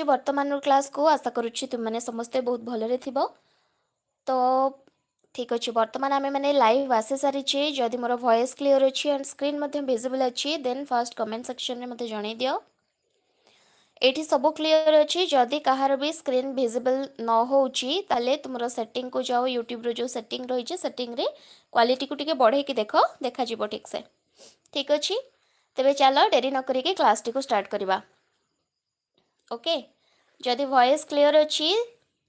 वर्तमान क्लास को आशा करुच्ची तुम मैंने समस्ते बहुत भलरे थिबो। तो ठीक अच्छे बर्तमान आम मैंने लाइव आसी सारी जदि मोर वॉइस क्लियर अच्छी एंड स्क्रीन विजिबल अच्छी देन फर्स्ट कमेंट सेक्शन में मते जणाई दियो। एठी सब क्लियर अच्छी जदि कहार भी स्क्रीन विजिबल न होउची ताले तुमरो सेटिंग को जाओ यूट्यूब रो जो सेटिंग रही है सेटिंग रे क्वालिटी को टिके बढ़े की देख देखा जीवो ठीक से। ठीक अच्छी तेरे चलो डेरी न करिके क्लास टी को स्टार्ट करवा। ओके जदि वॉइस क्लियर अच्छी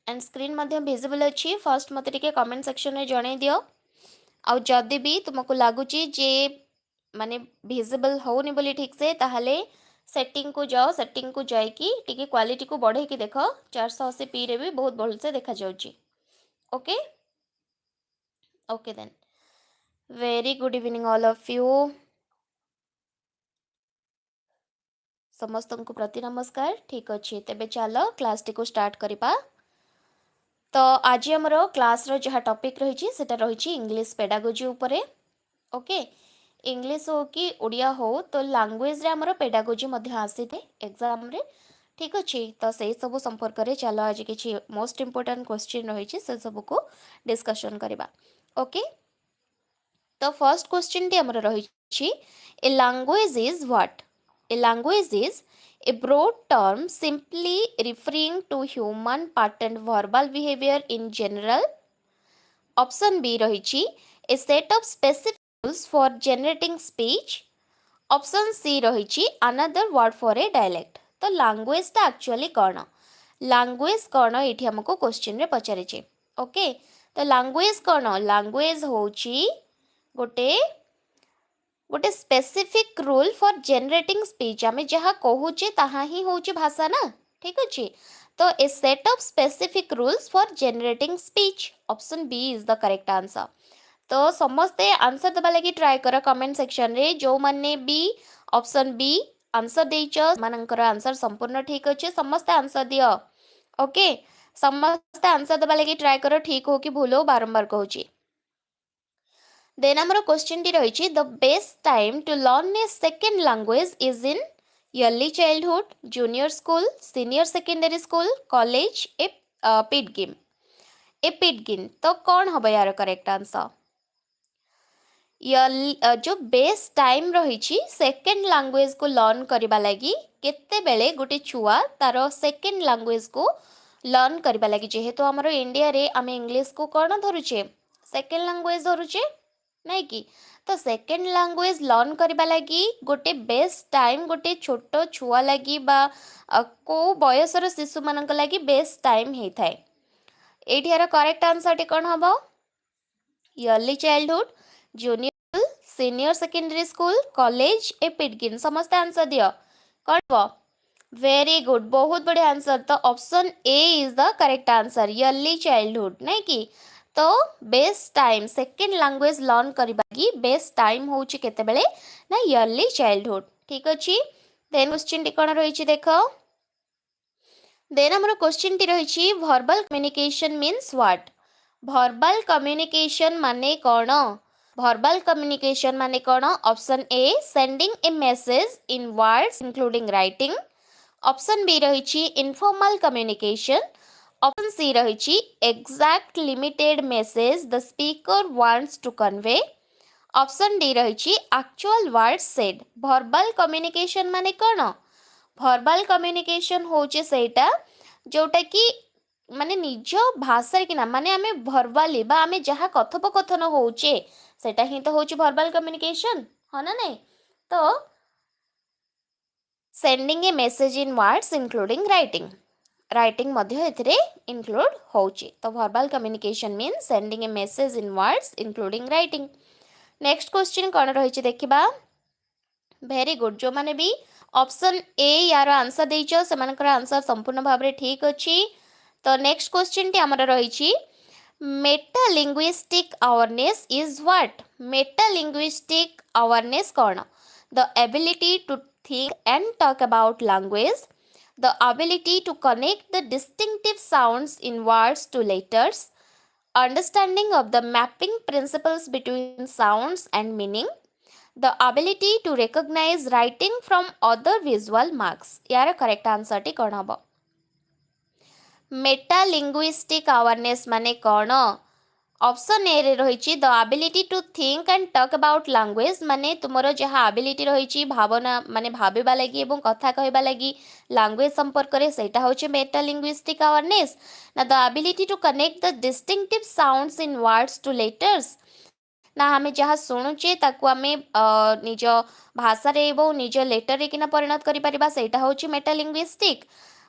एंड स्क्रीन विजिबल अच्छी फर्स्ट मत कमेंट सेक्शन में जन दियो। आउ जदि भी तुमको लगुच जे माने विजिबल होनी बोली ठीक से ताहले सेटिंग को जाओ सेटिंग को जाइकी टिके क्वालिटी को बढ़े की देख 480p रे भी बहुत भल से देखा जाउची। Okay okay then very good evening all of you समस्त को प्रति नमस्कार। ठीक अच्छे तेबे चलो क्लास टी को स्टार्ट करवा। तो आज आमर क्लास रो जहाँ टॉपिक रही सेटा रही इंग्लिश पेडागोजी उपरे। ओके इंग्लिश हो कि ओडिया हो तो लैंग्वेज रे आमर पेडागोजी आसी थे एग्जाम रे। ठीक अच्छे तो से सब संपर्क में चलो आज किसी मोस्ट इम्पोर्टेंट क्वेश्चन रही से सब को डिस्कशन करवा। ओके तो फर्स्ट क्वेश्चन टी आमर रही a language is what. A language is a broad term simply referring to human patterned verbal behavior in general. Option B रही a set of specific rules for generating speech. Option C रही another word for a dialect. तो language ता actually कौन language कौन ये हमको question रे पचारे। Okay तो language कौन language होची गोटे गोटे specific rule for generating speech आम जहाँ कहूचे ताहा ही होची भाषा ना। ठीक अच्छे तो a set of specific rules for generating speech option B is the correct answer. तो समस्ते आंसर दबा लगी ट्राई कर कमेंट सेक्शन रे जो माने भी ऑप्शन बी आंसर देइछ मानकर आंसर संपूर्ण ठीक अच्छे समस्ते आंसर दियो। ओके समस्ते आंसर दबा लगी ट्राई कर ठीक हो कि भूल हो बारंबार कहूची। देन आमर क्वेश्चन टी रही the best time to learn a second language is in early childhood junior school senior secondary school college a pidgin तो कौन हम यार करेक्ट आंसर। जो बेस्ट टाइम रही सेकेंड लैंग्वेज को लर्न करने लगी केते बेले गोटे छुआ तार सेकेंड लैंग्वेज को लर्न करने लगी जेहेतु आमर इंडिया रे आम इंग्लिश को कौन धरुचे सेकेंड लैंग्वेज धरुचे नहीं कि तो सेकेंड लैंग्वेज लर्न करने लगी गोटे बेस्ट टाइम गोटे छोट छुआ लगी बा को बयसर शिशु मान लगी बेस्ट टाइम होता है। ये करेक्ट आंसर टी कौन हम early childhood junior senior secondary school college a pidgin समस्त आंसर दियो कौन हम वेरी गुड बहुत बढ़िया आंसर। तो option A is the correct answer early childhood नहीं कि तो best time second language learn करने बेस्ट टाइम हूँ केतेबेले ना अर्ली चाइल्डहुड। ठीक अच्छे देन क्वेश्चन टी कौन रही देख देन आमर क्वेश्चन टी रही verbal communication means what. Verbal communication माने कौन वर्बल कम्युनिकेशन माने कौन option A sending a message in words including writing. Option B रही इनफॉर्मल कम्युनिकेशन। ऑप्शन सी रही exact limited message the speaker wants to convey. Option D रही actual words said. Verbal communication माने कौन verbal communication होचे सेटा जोटा कि माने निज भाषा कि ना माने आमे वर्बाली बा आमे जहाँ कथोपकथन होचे सेटा ही तो होची वर्बल कम्युनिकेशन हाँ ना नहीं। तो sending a message in words including writing writing मध्य एथिरे इंक्लूड होची तो verbal communication mean sending a message in words including writing. Next question कौन रही देखा वेरी गुड जो माने भी ऑप्शन ए यार आंसर देइछ सेमानकर आंसर संपूर्ण भाव में ठीक अच्छी। तो नेक्स्ट क्वेश्चन टी आमर रही metalinguistic awareness is what. Metalinguistic awareness कौन the ability to think and talk about language, the ability to connect the distinctive sounds in words to letters, understanding of the mapping principles between sounds and meaning, the ability to recognize writing from other visual marks। यार correct answer टी कौन हम मेटालिंग्विस्टिक awareness माने कौन? Option A रे रही the ability to think and talk about language माने तुमरो जहाँ एबिलिटी रही भावना माने भाविबा लगी एवं कथा कहबा लगी लैंग्वेज संपर्क रे सेटा होची मेटालिंग्विस्टिक अवेयरनेस ना the ability to connect the distinctive sounds in words to letters ना आम जहाँ शुणुचे ताकू आम निज भाषा निज लेटर किना परिणत करा हूँ मेटालिंग्विस्टिक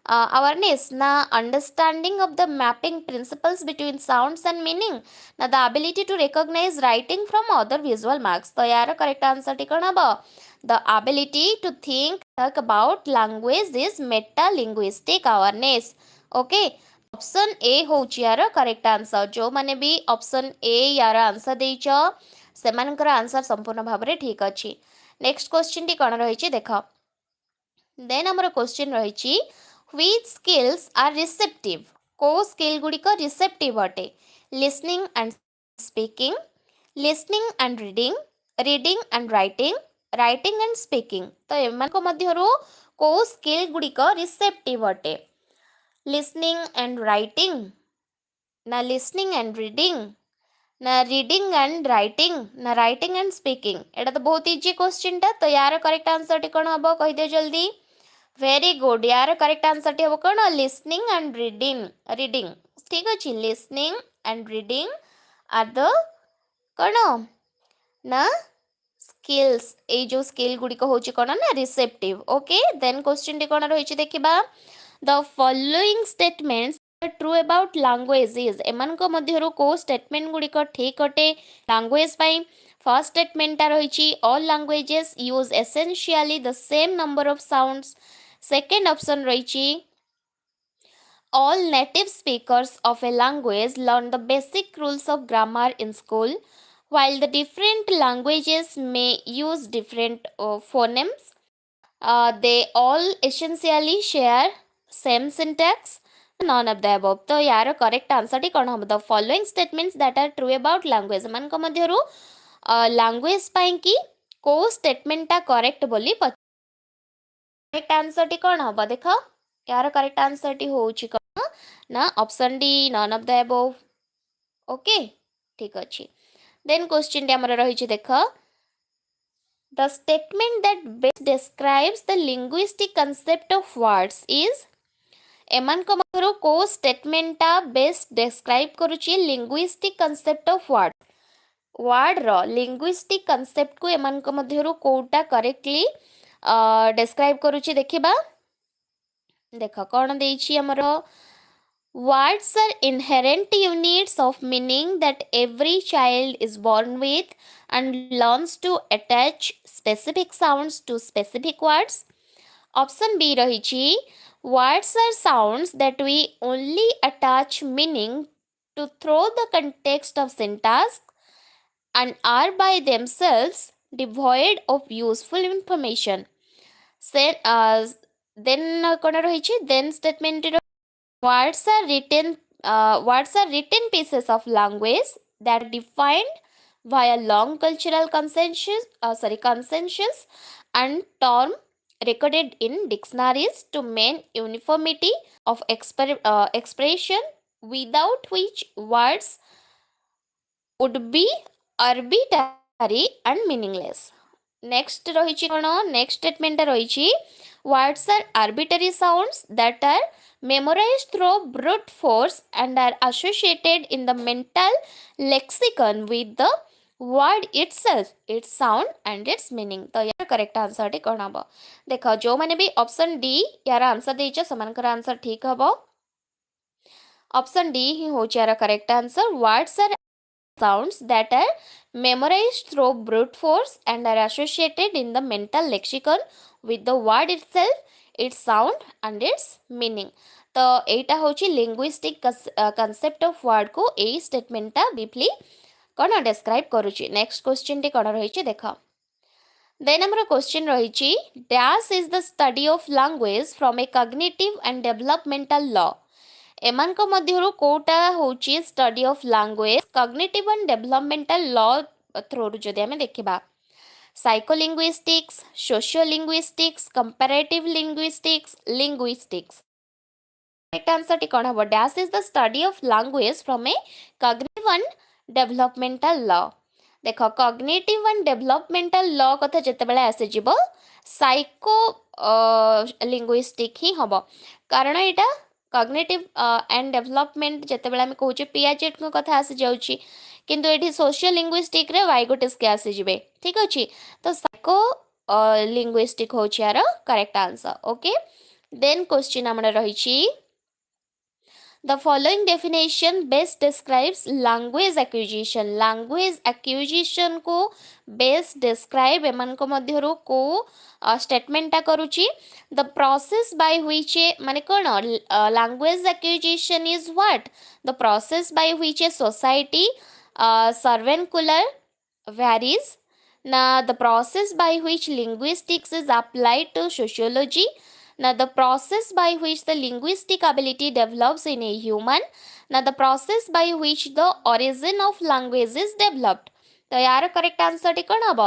अवेयरनेस ना understanding of the mapping principles between sounds and meaning ना the ability to recognize writing from other visual marks तो यार करेक्ट आंसर टी कौन हम the ability to think talk about language is metalinguistic awareness okay option A हूँ यार correct answer जो मैंने भी ऑप्शन ए यार आंसर देच सेमानकर आंसर संपूर्ण भाव में ठीक अच्छी नेक्स्ट क्वेश्चन टी कौन रही देख देन आमर क्वेश्चन रही व्हिच स्किल्स आर रिसेप्टिव को स्किल गुड़िक रिसेप्टिव अटे listening and speaking listening and reading reading and writing writing and speaking तो एमान मध्यरु को स्किल गुड़िक रिसेप्टिव अटे लिसनिंग एंड राइटिंग ना लिसनिंग एंड रीडिंग ना रीडिंग एंड राइटिंग ना राइटिंग एंड स्पीकिंग एटा तो बहुत इजी क्वेश्चन टा तो यार करेक्ट आंसर टी कौन हम कह दियो जल्दी वेरी गुड यार करेक्ट आंसर टी हम कौन लिसनिंग एंड रीडिंग रीडिंग ठीक अच्छे listening and reading are the कौन ना स्किल्स ए जो स्किल गुड़िक हूँ कौन ना रिसेप्टिव ओके देन क्वेश्चन टी कौन रही देखा the following statements true about language is एमान मध्यरु को स्टेटमेंट गुड़िक ठीक अटे लैंग्वेज पाई फर्स्ट स्टेटमेंट रही all languages use essentially the same number of sounds second option रही all native speakers of a language learn the basic rules of grammar in school while the different languages may use different phonemes they all essentially share same syntax none of the above तो यार correct answer टी कौन हम the following statements that are true about language मान मध्यरु language पाई कि को statement टा करेक्ट बोली करेक्ट आंसर टी कौन हम देख यार करेक्ट आंसर टी होची कौन ना option D none of the above okay ठीक अच्छे देन क्वेश्चन टी हमर रही देख the statement that best describes the linguistic concept of words is एमान मध्यरु को स्टेटमेंटा बेस्ट डिस्क्राइब करुची linguistic concept of word word रो लिंग्विस्टिक कंसेप्ट को एमान मध्यरु कोटा करेक्टली डिस्क्राइब करुची देखिबा देख कौन देछि हमर words are inherent units of meaning that every child is born with and learns to attach specific sounds to specific words option b रही words are sounds that we only attach meaning to through the context of syntax and are by themselves devoid of useful information then कौन रही then statement words are written pieces of language that are defined via long cultural consensus and term recorded in dictionaries to maintain uniformity of expression without which words would be arbitrary and meaningless. Next रही कौन next statement रही words are arbitrary sounds that are memorized through brute force and are associated in the mental lexicon with the word itself, its sound and its meaning. तो यार correct answer टी कौन हम देख जो मैंने भी ऑप्शन डी यार आंसर देछ समानकर आंसर ठीक हम ऑप्शन डी ही हो यार correct answer words are sounds that are memorized through brute force and are associated in the mental lexicon with the word itself, its sound and its meaning. तो एटा होची linguistic concept of word को ए स्टेटमेंटा briefly कौन describe करुची next question टी कौन रही देख देन हमर क्वेश्चन रही dash is the study of language from a cognitive and developmental law एमान मध्यरु कोटा होची study of language cognitive and developmental law through जदि आमे देखिबा psycholinguistics sociolinguistics comparative linguistics linguistics correct answer टी कौन हम dash is the study of language from a cognitive and developmental law देख कॉग्निटिव एंड डेवलपमेंटल लॉ कथा जिते बेले आसे जीवो साइको लिंग्विस्टिक ही हम कारण यहाँ कॉग्निटिव एंड डेवलपमेंट जिते बेले आम कहूँ पियाजेट को कथा आसी जाउची किंतु ये सोशियल लिंग्विस्टिक रे वाइगोटिस के आसी जिवे ठीक अच्छे तो साइको लिंग्विस्टिक हो यार correct answer okay then question आमर रही the following definition best describes language acquisition को best describe एमन को मध्यरु को statement टा करूची the process by which माने कौन language acquisition is what the process by which a society servancular varies now the process by which linguistics is applied to sociology now the process by which the linguistic ability develops in a human now the process by which the origin of language is developed तो यार correct answer टी कौन हम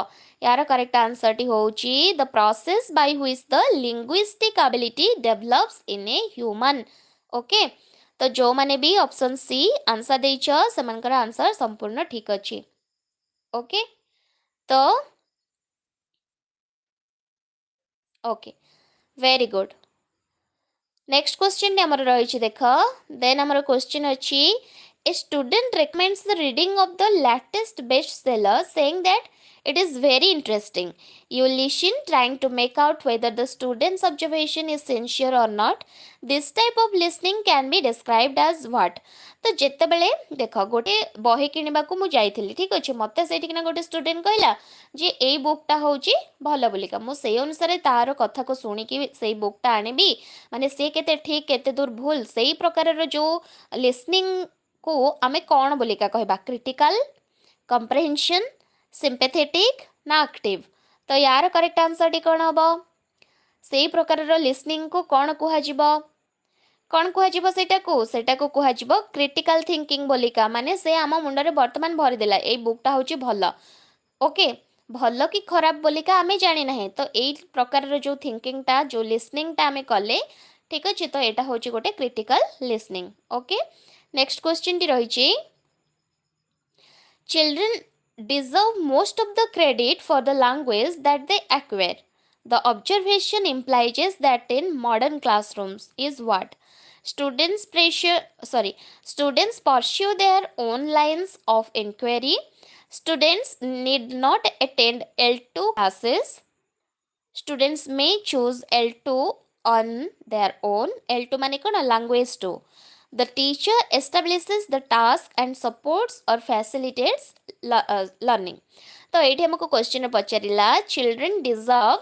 यार correct answer टी होची the process by which the linguistic ability develops in a human okay तो जो माने भी ऑप्शन सी आंसर देछ सेमनकर आंसर संपूर्ण ठीक अछि ओके तो okay very good next question आमर रही देख देन आमर क्वेश्चन अच्छी a student recommends the reading of the latest bestseller saying that it is very interesting you listen trying to make out whether the student's observation is sincere or not this type of listening can be described as what तो जिते बेले देख गोटे बही किणवा को मुझे जाइली ठीक अच्छे मत से गोटे स्टूडेंट कहला जे ए बुकटा हूँ भल बोलिका मुझे अनुसार तार कथा को शुणिकी से बुकटा आनबी माने से केते ठीक केते दूर भूल से प्रकार जो लिसनिंग को आमे कौन बोलिका कहबा क्रिटिकल कंप्रेहेंशन सिंपैथेटिक ना एक्टिव तो यार करेक्ट आंसर टी कौन हम से प्रकार लिसनिंग को कौन कौन सेटा को क्रिटिकल थिंकिंग बोलिका माने से आम मुंडरे वर्तमान भरीदेला ए बुकटा हूँ भल ओके भल कि खराब बोलिका आमे जानी ना तो यही प्रकार जो थिंकिंग टा जो लिसनिंग टा आमे कले ठीक अच्छे तो यहाँ हूँ गोटे critical listening okay next question टी रही children deserve most of the credit for the language that they acquire the observation implies that in modern classrooms is what students pursue their own lines of inquiry students need not attend L2 classes students may choose L2 on their own L2 माने कौन language 2 the teacher establishes the task and supports or facilitates learning तो ये हमको question पचारिला children deserve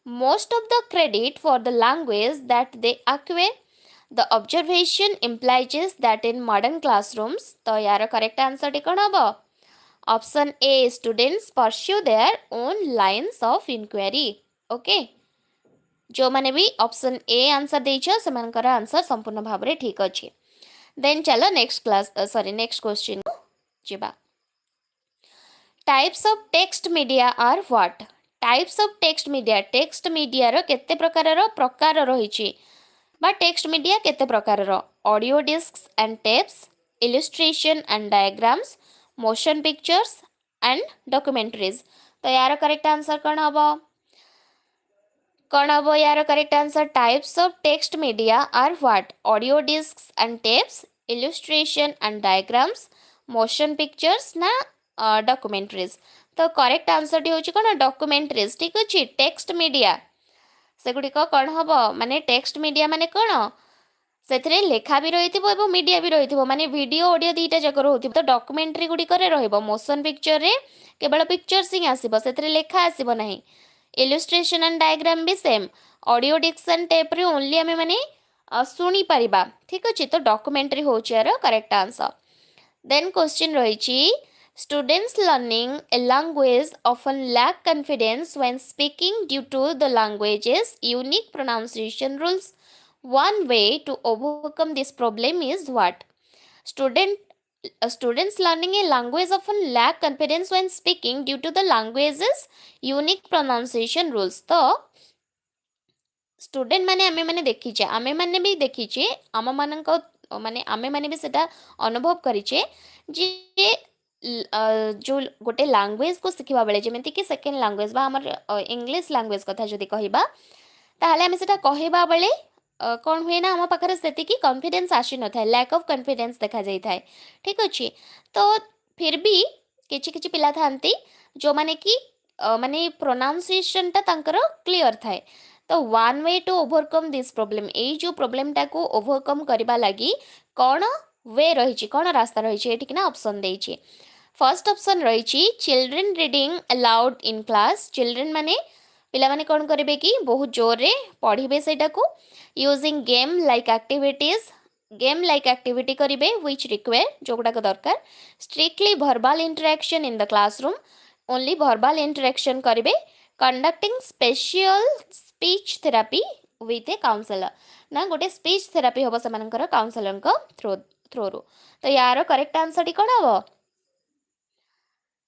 most of the credit for the language that they acquire the observation implies that in modern classrooms तो यार correct answer टी कौन हम option A students pursue their own lines of inquiry okay जो माने भी option A answer देछ सेमानकर आंसर संपूर्ण भाव रे ठीक अछि देन चलो नेक्स्ट क्वेश्चन जिबा types of text media are what types of text media रो केते प्रकार रही बा टेक्स्ट मीडिया केते प्रकार audio discs and tapes illustration and diagrams motion pictures and documentaries तो यार करेक्ट आंसर कौन हम यार correct answer types of text media are what audio discs and tapes illustration and diagrams motion pictures ना documentaries तो correct answer टी होची कौन डॉक्यूमेंटरीज ठीक अच्छे टेक्स्ट मीडिया सेगुड़िक कौन हम माने टेक्स्ट मीडिया माने कौन से लेखा भी रही थो मीडिया भी रही थो माने वीडियो ऑडियो दुईटा जाक रोथ तो डॉक्यूमेंट्री गुड़िक मोशन पिक्चर रे केवल पिक्चर्स ही आसब से लेखा आसब ना इलस्ट्रेशन एंड डायग्राम भी same audio disc and tape रे ओनली आमे माने शुणी पारिबा ठीक अच्छे तो डॉक्यूमेंट्री होची यार करेक्ट आंसर देन क्वेश्चन रही students learning a language often lack confidence when speaking due to the language's unique pronunciation rules one way to overcome this problem is what students learning a language often lack confidence when speaking due to the language's unique pronunciation rules तो student माने आमे माने भी देखीचे आम मानक माने आमे माने भी सेटा अनुभव करिचे जे जो गोटे लैंग्वेज को शिखिबा बेले जेमिति कि सेकेंड लैंग्वेज बा हमर इंग्लिश लैंग्वेज कथा जदि कहिबा ताहले आमे सेटा कहबा बेले कौन हुए ना आम पाखे से कन्फिडेन्स आसी न था लैक ऑफ कन्फिडेन्स देखा जाए ठीक अच्छे तो फिर भी किछि किछि पिला थांती जो माने कि माने प्रोनाउंसिएशन टा तांकर क्लियर थाए तो one way to overcome this problem ए जो प्रॉब्लम टा को ओवरकम करबा लागि कौन वे रही कौन रास्ता रही एठी ना ऑप्शन देछि फर्स्ट ऑप्शन रही children reading allowed in class children माने पिला माने कौन करेंगे कि बहुत जोर रे पढ़े से यूजिंग गेम लाइक एक्टिविटी करेंगे व्हिच रिक्वायर जो गुड़ाक दरकार strictly verbal interaction in the classroom only verbal interaction करेंगे conducting special speech therapy with a counsellor ना गोटे स्पीच थेरापी हम से काउंसलर थ्रोरु तो यार करेक्ट आंसर टी कौन हम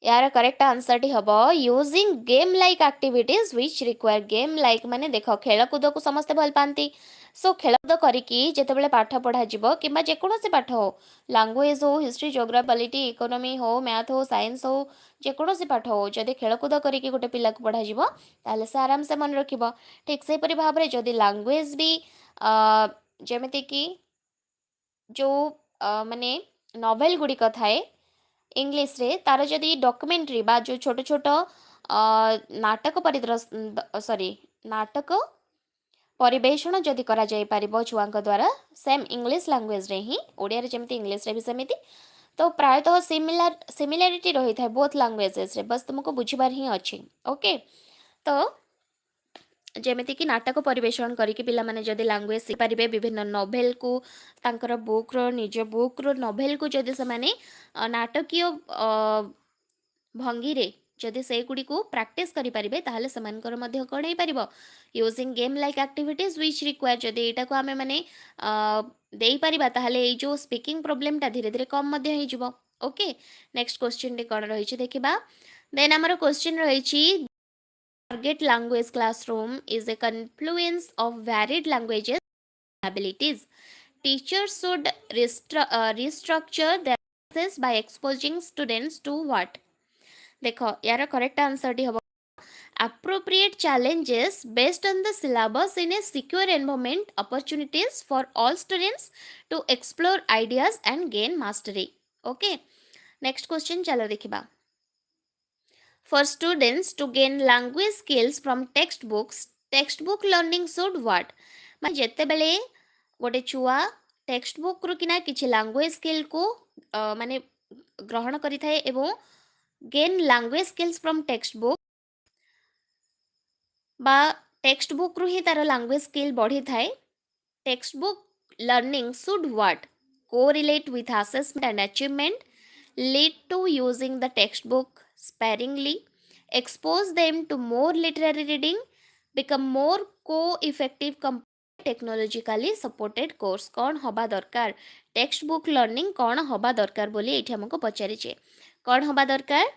यार करेक्ट आंसर टी हम using game like activities which require game like माने देख खेलकूद को समस्ते भल पाती सो खेलकूद करिकी जेतेबेले पाठ पढ़ा जिवो किंबा जेकोसी पाठ हो लैंग्वेज हो हिस्ट्री जियोग्राफी पॉलिटी इकोनॉमी हो मैथ हो साइंस हो जेकोसी पाठ हो जदि खेलकूद करिकी गोटे पिला को पढ़ा जिवो ताले से आराम से मन रखिबो ठीक से परि भाव रे जदि लैंग्वेज भी जेमिति कि जो माने नोवेल गुड़िक थाए इंग्लिश रे तार जदि डॉक्यूमेंट्री बा जो छोट छोट नाटक सॉरी नाटक परिवेषण जदि करा जाय परिबो छुआंक द्वारा सेम इंग्लिश लैंग्वेज रे ही ओडिया रे जेमति इंग्लिश रे भी सेमिति तो प्रायतः सिमिलारिटी रही था बोथ लैंग्वेजेस रे बस तुमको बुझिबार ही अछि ओके तो जेमिति कि नाटक परिवेषण करके पिला माने जदि लैंग्वेज सीखि पारिबे विभिन्न नोवेल को तांकर बुक रो निज बुक रो नोवेल को जदि से माने नाटकीय भंगी रे जदि से गुडी को प्रैक्टिस करि पारिबे ताहले समानकर मध्य कोन हे पारिबो using game like activities which require जदि एटा को हमें माने देई पारिबा ताहले ए जो स्पीकिंग प्रॉब्लम ता धीरे धीरे कम मध्य हे जिवो ओके नेक्स्ट क्वेश्चन रे कोन रही छि देखिबा देन हमर क्वेश्चन रही छि target language classroom is a confluence of varied languages and abilities. Teachers should restructure their classes by exposing students to what? देखो यार करेक्ट आंसर टी हम appropriate challenges based on the syllabus in a secure environment opportunities for all students to explore ideas and gain mastery. Okay, next question चलो देखिबा for students to gain language skills from textbook learning should what ମାନେ ଯେତେବେଳେ ଗୋଟେ ଛୁଆ text book ରୁ କିନା କିଛି language skill କୁ ମାନେ ଗ୍ରହଣ କରିଥାଏ ଏବଂ gain language skills from text book बा टेक्स्ट बुक ରୁ ହିଁ ତାର ଲାଙ୍ଗୁଏଜ ସ୍କିଲ୍ ବଢ଼ିଥାଏ text book learning should what correlate with assessment and achievement lead to using the textbook sparingly expose them to more literary reading become more co-effective technologically supported course कौन हवा दरकार text book learning कौन हवा दरकार बोली एठी हमको पचारिछे कौन हवा दरकार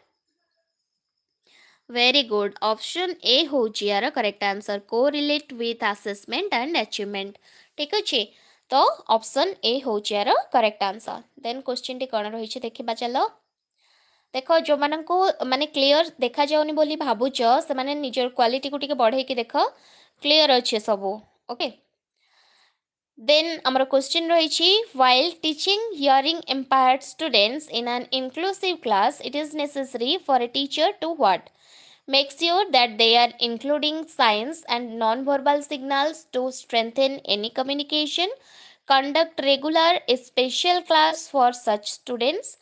वेरी गुड ऑप्शन ए होची यार correct answer correlate with assessment and achievement ठीक अच्छे तो ऑप्शन ए होची यार करेक्ट आंसर देन क्वेश्चन टी कौन रही देखा चलो देख जो मान को माने क्लियर देखा जाउनी बोली भावुच से माने निजर क्वालिटी को टिके बढ़े कि देख क्लियर अच्छे सब ओके Then our question रही while teaching hearing impaired students in an inclusive class, it is necessary for a teacher to what? Make sure that they are including signs and non-verbal signals to strengthen any communication. Conduct regular special class for such students.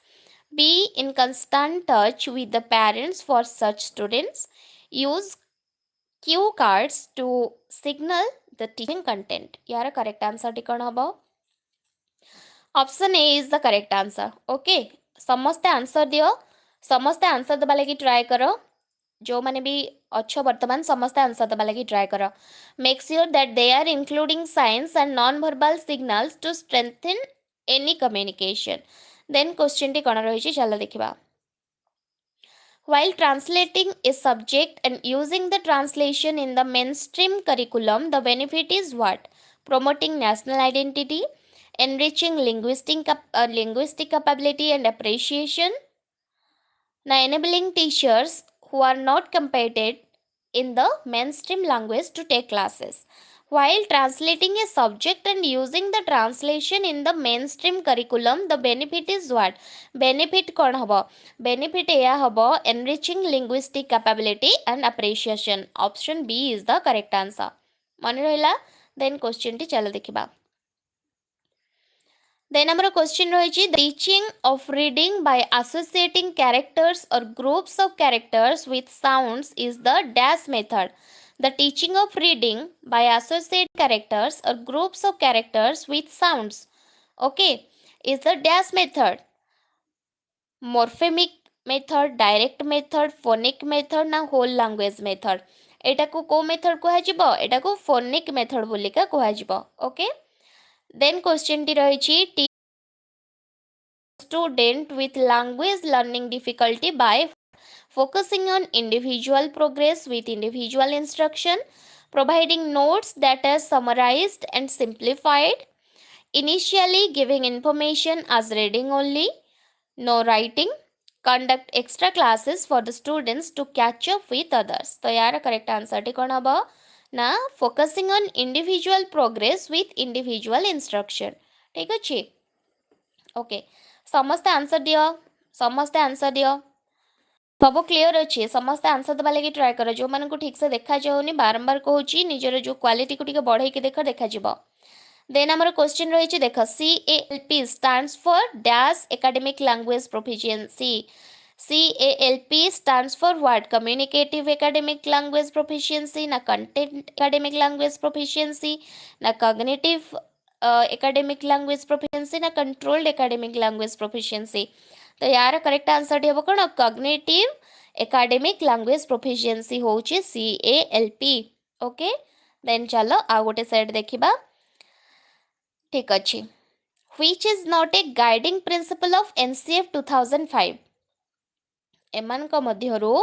Be in constant touch with the parents for such students. Use cue cards to signal the teaching content यार correct answer टी कौन हम option A is the correct answer okay समस्ते answer दियो समस्ते answer दबा लगी try करो जो माने भी अच्छो वर्तमान समस्ते आंसर दबा लगी ट्राई करो make sure that they are including signs and non verbal signals to strengthen any communication then question टी कौन रही चलो देखा While translating a subject and using the translation in the mainstream curriculum, the benefit is what? Promoting national identity, enriching linguistic capability and appreciation, now enabling teachers who are not competent in the mainstream language to take classes. While translating a subject and using the translation in the mainstream curriculum, the benefit is what? Benefit kon habo? Benefit eya habo enriching linguistic capability and appreciation. Option B is the correct answer. Mane rahila? Then question ti chala dekhiba. Then our question ରହିଛି the teaching of reading by associating characters or groups of characters with sounds is the dash method. The teaching of reading by associating characters or groups of characters with sounds, okay, is the dash method. Morphemic method, direct method, phonic method ना whole language method. एटाको को method कुहाजिबो? एटाको phonic method बोलिका कुहाजिबो. Okay. Then question टी रहिछि student with language learning difficulty by focusing on individual progress with individual instruction, providing notes that are summarized and simplified, initially giving information as reading only, no writing, conduct extra classes for the students to catch up with others. तो यार correct answer T कौन हबो ना focusing on individual progress with individual instruction. ठीक अछि? Okay समस्ते answer दियो, समस्ते आंसर दियो, सब क्लियर अच्छे, समस्ते आंसर देवा लगी ट्राए कर जो मन को ठीक से देखा जाऊनी बारंबार कहूँ निजर जो क्वालिटी को टिके बढ़ाई देख देखा जीव. देन आमर क्वेश्चन रही देख CALP stands for dash academic language proficiency. CALP stands for what? Communicative academic language proficiency, na content academic language proficiency, na cognitive academic language proficiency, ना controlled academic language proficiency. तो यार correct answer टी हम कौन cognitive academic language proficiency होची CALP. Okay then चलो आ गोटे side देखिबा. ठीक अछि. Which is not a guiding principle of NCF 2005. एमान को मध्यरु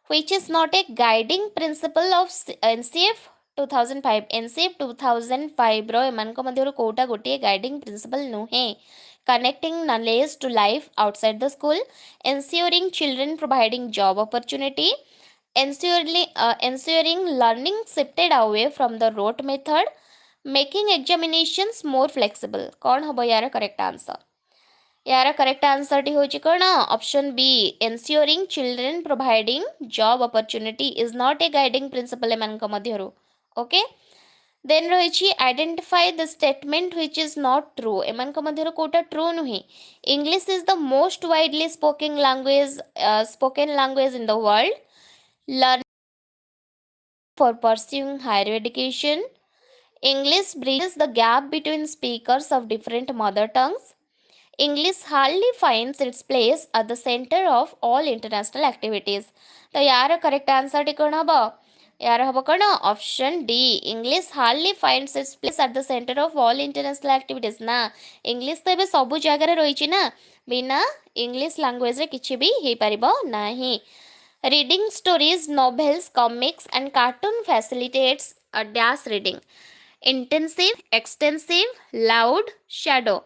which is not a guiding principle of NCF 2005. NCF 2005 रो एमान को मध्यरु कोटा गोटे गाइडिंग प्रिंसिपल नुहे. Connecting knowledge to life outside the school, ensuring children providing job opportunity, ensuring learning shifted away from the rote method, making examinations more flexible. कौन हबो यार correct answer? यार correct answer टी होची कौन? Option B ensuring children providing job opportunity is not a guiding principle एमान को मध्यरु. ओके देन रही identify the statement which is not true. एमान को मध्यरु कोटा ट्रू नुहे. English is the most widely spoken language in the world. Learn for pursuing higher education. English bridges the gap between speakers of different mother tongues. English hardly finds its place at the center of all international activities. तो यार correct answer टी कौन हबो? यार हबो कौन? Option D English hardly finds its place at the centre of all international activities. ना English तो एबे सब जगह रही ना, बिना इंग्लिश लैंग्वेज रे किछि भी हे परिबो नाही. Reading stories, novels, comics and cartoon facilitates a dash reading. Intensive, extensive, loud, shadow.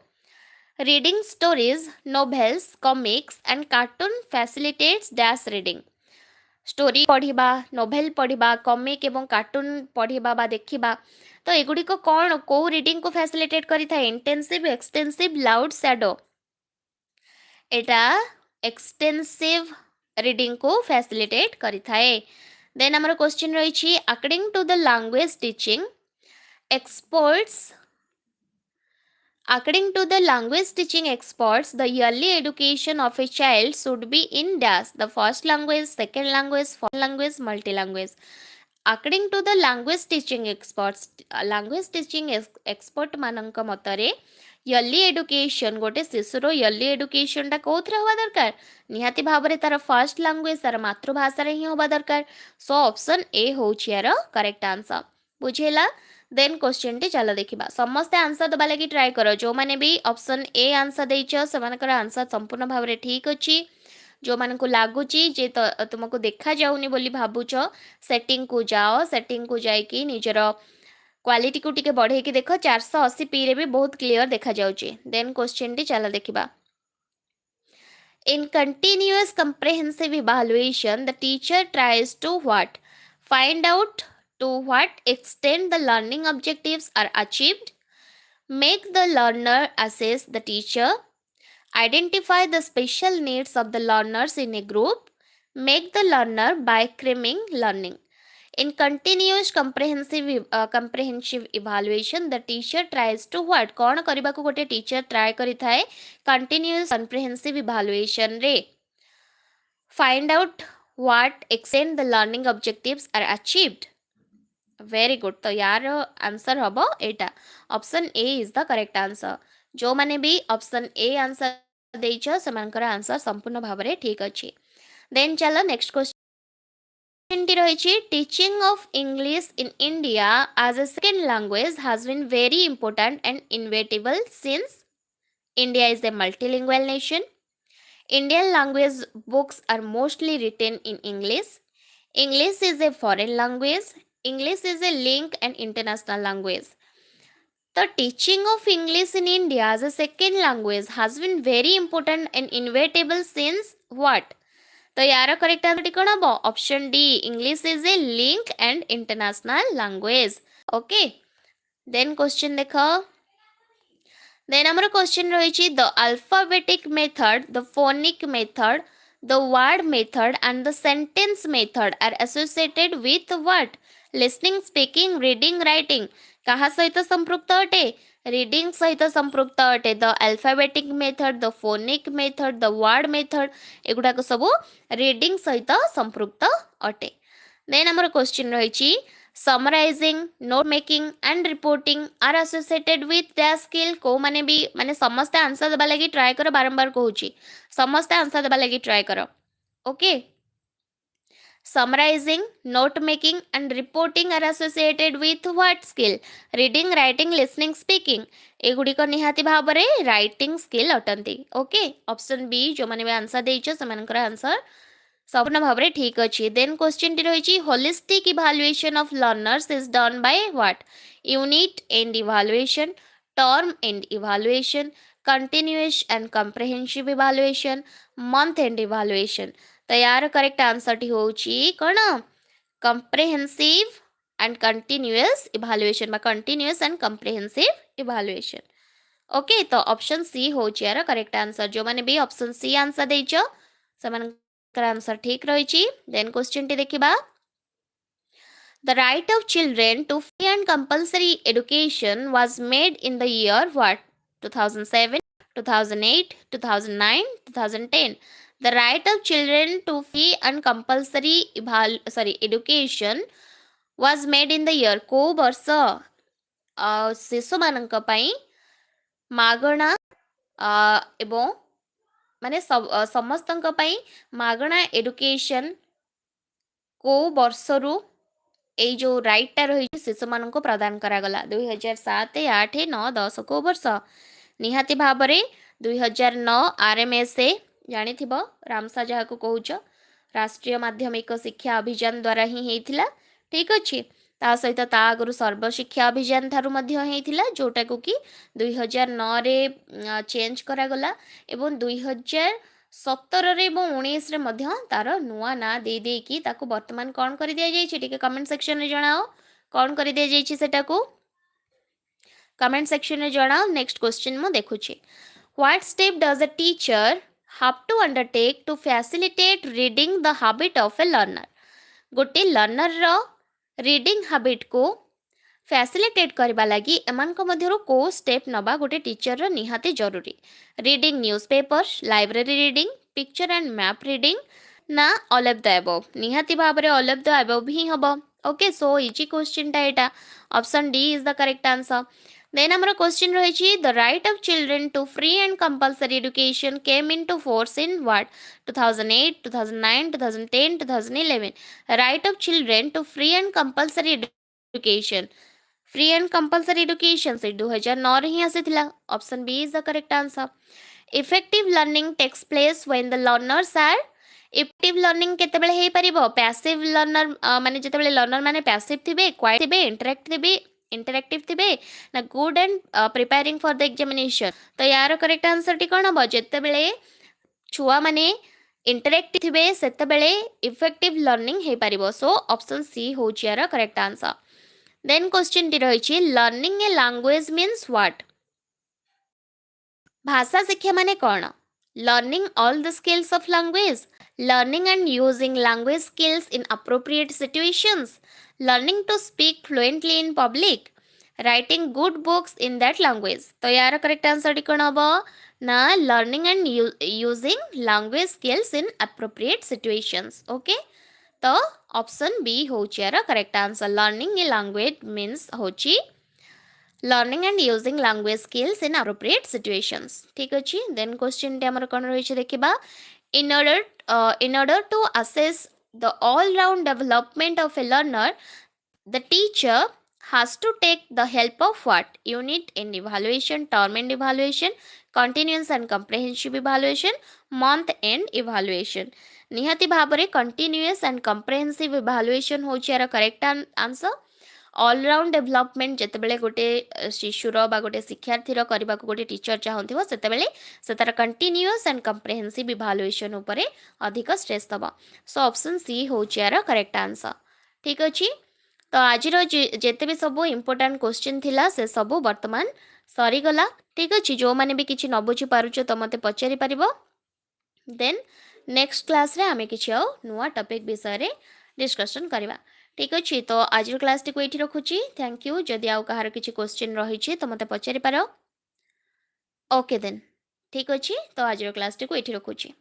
Reading stories, novels, comics and cartoon facilitates dash reading. Story पढ़िबा, नोभेल पढ़िबा, कॉमिक एवं कार्टून पढ़िबा बा देखिबा, तो एगुडी को कौन को रीडिंग को फैसिलिटेट करी था? Intensive, extensive, loud, shadow. एटा एक्सटेंसिव रीडिंग को फैसिलिटेट करी थाए. देन हमर क्वेश्चन रही छी according to the language teaching experts. According to the language teaching experts, the yearly education of a child should be in dash the first language, second language, foreign language, multi-language. According to the language teaching experts, language teaching expert मानक मतरे yearly education गोटे शिशुर yearly education टा कोथरे हवा दरकार? निहाती भाबरे तार first language तार मातृभाषा रे ही हवा दरकार. सो ऑप्शन ए होची यार करेक्ट आंसर. बुझेला? देन क्वेश्चन टी चलो देखिबा समस्त आंसर दबा लगी ट्राई करो जो माने भी ऑप्शन ए आंसर देइछ सेमानकर आंसर संपूर्ण भाव रे ठीक अछि जो मान को लागुची जे तुमको देखा जाउनी बोली भाबुछ सेटिंग को जाओ सेटिंग को जाइकी निजर क्वालिटी को टिके बढ़े की देख 480 पी रे भी बहुत क्लियर देखा जाउची देन क्वेश्चन टी चलो देखिबा in continuous comprehensive evaluation, the teacher tries to what? Find out to what extent the learning objectives are achieved, make the learner assess the teacher, identify the special needs of the learners in a group, make the learner by cramming learning. In continuous comprehensive evaluation, the teacher tries to what? कौन करबा को गोटे teacher try करी थाए continuous comprehensive evaluation रे find out what extent the learning objectives are achieved. Very good. तो यार answer हबो एटा option A is the correct answer जो माने भी ऑप्शन ए आंसर देइछ सेमानकर आंसर संपूर्ण भाव रे ठीक अछि देन चलो next question teaching of English in India as a second language has been very important and inevitable since India is a multilingual nation. Indian language books are mostly written in English. English is a foreign language. English is a link and international language. The teaching of English in India as a second language has been very important and inevitable since what? तो यार correct answer कौन हम option D English is a link and international language okay then question देख then हमर question रही the alphabetic method the phonic method the word method and the sentence method are associated with what listening speaking reading writing कहा सहित संपृक्त अटे reading सहित संपृक्त अटे the alphabetic method the phonic method the word method एगुड़ाक सब reading सहित संपृक्त अटे देन हमर क्वेश्चन रही summarising note making and reporting are associated with that skill को माने भी माने समस्त आंसर देबा लागि ट्राई करो बारंबार कहूची समस्त आंसर देबा लागि ट्राई करो okay Summarizing, note making, and reporting are associated with what skill? Reading, writing, listening, speaking. एगुड़िक निहाती भाव में राइटिंग स्किल अटंती ओके ऑप्शन बी जो मैंने आंसर देइछ सेमानकर आंसर संपूर्ण भाव में ठीक अच्छी देन क्वेश्चन टी रही holistic evaluation of learners is done by what unit end evaluation term end evaluation continuous and comprehensive evaluation month end evaluation तो यार करेक्ट आंसर टी होची कौन कम्प्रेहेंसिव एंड कंटिन्यूअस इभालुएशन बा continuous and comprehensive evaluation okay तो option C होची यार correct answer जो माने भी ऑप्शन सी आंसर देइछ सेमानकर आंसर ठीक रही देन क्वेश्चन टी देखिबा The right of children to free and compulsory education was made in the year what 2007 2008 2009 2010 The right of children to free and compulsory education was made in the year को वर्ष शिशु मानक पई मागणा एवं माने समस्तक पई मागणा एडुकेशन को वर्षरु एई जो राइटटा रही शिशु मान प्रदान करागला 2007 8 9 10 को वर्ष निहाती भाव में 2009 RMSA जानी रामसा जहाँ को कहूच राष्ट्रीय माध्यमिक शिक्षा अभियान द्वारा ही होता ठीक अच्छे ता सहित ता आगु सर्वशिक्षा अभियान ठारू जोटा को कि 2009 रे चेंज करागला एवं 2017 रे एवं 19 रे मध्य तार नुआ ना दे दे कि ताको वर्तमान कौन कर दिया जाय टिके कमेंट सेक्शन रे जणाओ कौन कर दिया जाय सेटा को कमेंट सेक्शन रे जणाओ नेक्स्ट क्वेश्चन मु देखुची what step does a teacher have to undertake to facilitate reading the habit of a learner गोटे लर्नर रो रीडिंग हैबिट को फैसिलिटेट करबा लागि एमान को मध्यरो को स्टेप नबा गोटे टीचर रो निहाती जरूरी reading newspaper library reading picture and map reading ना ऑल ऑफ द अबव निहाती भाबरे ऑल ऑफ द अबव भी हबो ओके सो इजी क्वेश्चन टा एटा option D is the correct answer Then our question रही the right of children to free and compulsory education came into force in what 2008 2009 2010 2011 right of children to free and compulsory education free and compulsory education से 2009 रे ही आसीथिला। Option B is the correct answer. Effective learning takes place when the learners are effective learning केतेबेले हे परिबो passive learner माने जेतेबेले learner माने पैसिव थिबे क्वाइट थिबे इंटरैक्टिव थिबे ना good and preparing for the examination. तो यार करेक्ट आंसर टी कोन हबो जेतेबेले छुआ माने इंटरैक्टिव थिबे सेतेबेले इफेक्टिव लर्निंग हे परिबो। सो ऑप्शन सी होची यार करेक्ट आंसर। देन क्वेश्चन टी रहिछि learning a language means what. भाषा शिक्षा माने कौन? Learning all the skills of language, learning and using language skills in appropriate situations, learning to speak fluently in public, writing good books in that language. तो यार correct answer कौन हम ना learning and using language skills in appropriate situations. Okay, तो option B होची यार correct answer. Learning a language means होची learning and using language skills in appropriate situations. ठीक अच्छे। देन क्वेश्चन टी हमर कोन रहिछि देखिबा। in order to assess the all round development of a learner, the teacher has to take the help of what? Unit end evaluation, term end evaluation, continuous and comprehensive evaluation, month end evaluation। निहाती भाबरे continuous and comprehensive evaluation होछि यार correct answer. All-round development जितेबाला गोटे शिशुर बा गोटे शिक्षार्थीर करने को गोटे teacher चाहूँ से तार कंटिन्यूअस एंड कंप्रेहेंसिव इभालुएसन उपरे अधिक स्ट्रेस दबा। सो ऑप्शन सी होची यार करेक्ट आंसर। ठीक अच्छे। तो आज जिते भी सब इंपोर्टाट क्वेश्चन थिला से सब वर्तमान सरीगला। ठीक अच्छे। जो मैंने भी किसी न बुझी पारुछ तो मत पचारि पार। देन नेक्स्ट क्लास रे आमे किसी नुआ टॉपिक विषय डिस्कशन करवा। ठीक अच्छे। तो आज क्लास टी को ये रखुची। Thank you. जदि आउ कहार किसी क्वेश्चन रही तो मत पचारि पार। ओके देन ठीक अच्छे। तो आज क्लास टी को ये रखुची।